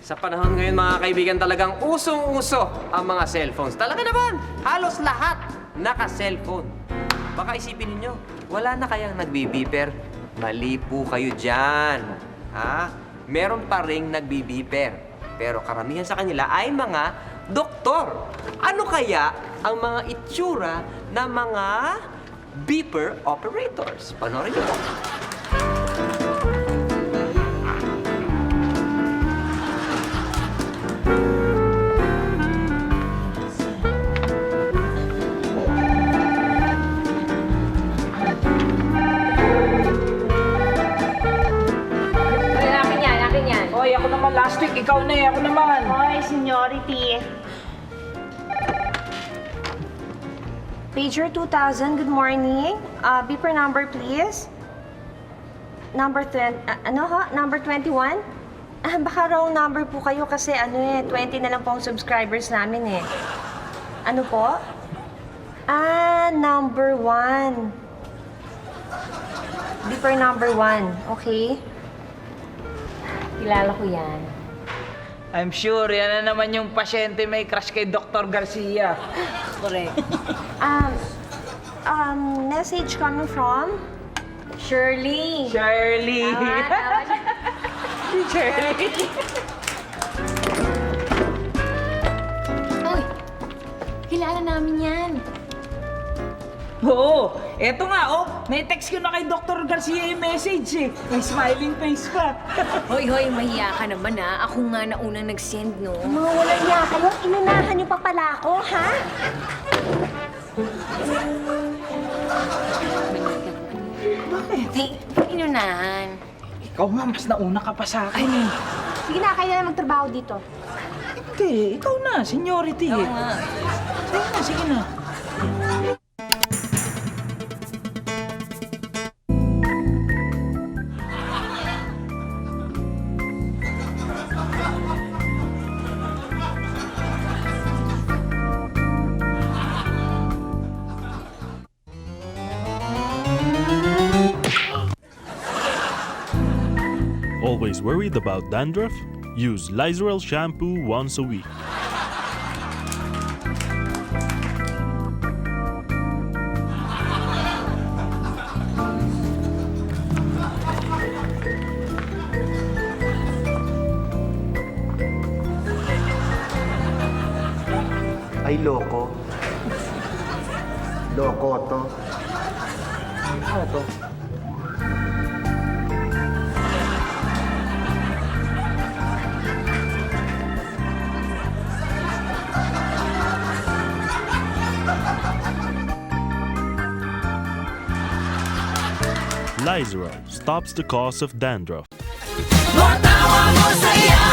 Sa panahon ngayon mga kaibigan, talagang usong-uso ang mga cellphones. Talaga naman, halos lahat naka-cellphone. Baka isipin ninyo, wala na kayang nagbibiper? Mali po kayo dyan. Ha? Meron pa ring nagbibiper. Pero karamihan sa kanila ay mga doktor. Ano kaya ang mga itsura ng mga beeper operators? Panoorin niyo po. Hoy, ako naman last week, ikaw na ako naman. Hoy, seniority. Pager 2000, good morning. Beeper number, please. Number 20, Number 21? Baka wrong number po kayo kasi 20 na lang po ang subscribers namin eh. Ano po? Number 1. Beeper number 1, okay? Kilala ko yan. I'm sure, yan na naman yung pasyente may crush kay Dr. Garcia. Correct. Message coming from Shirley. Shirley. Shirley. Uy, kilala namin yan. Oo, eto nga may-text ko na kay Dr. Garcia yung message eh. May smiling face pa. Hoy, mahiya ka naman ha. Ako nga na unang nag-send, no? Mga walang niya kayo, inunahan niyo pa pala ako, ha? Bakit? Hey, inunahan. Ikaw nga, mas nauna ka pa sa akin eh. Sige na, kayo na magtrabaho dito. Hindi, ikaw na, seniority eh. Oo nga. Sige na. Always worried about dandruff? Use Lizoral shampoo once a week. Ay, loko. Loko to. Ano to? Lizoral stops the cause of dandruff. Matawa mo saya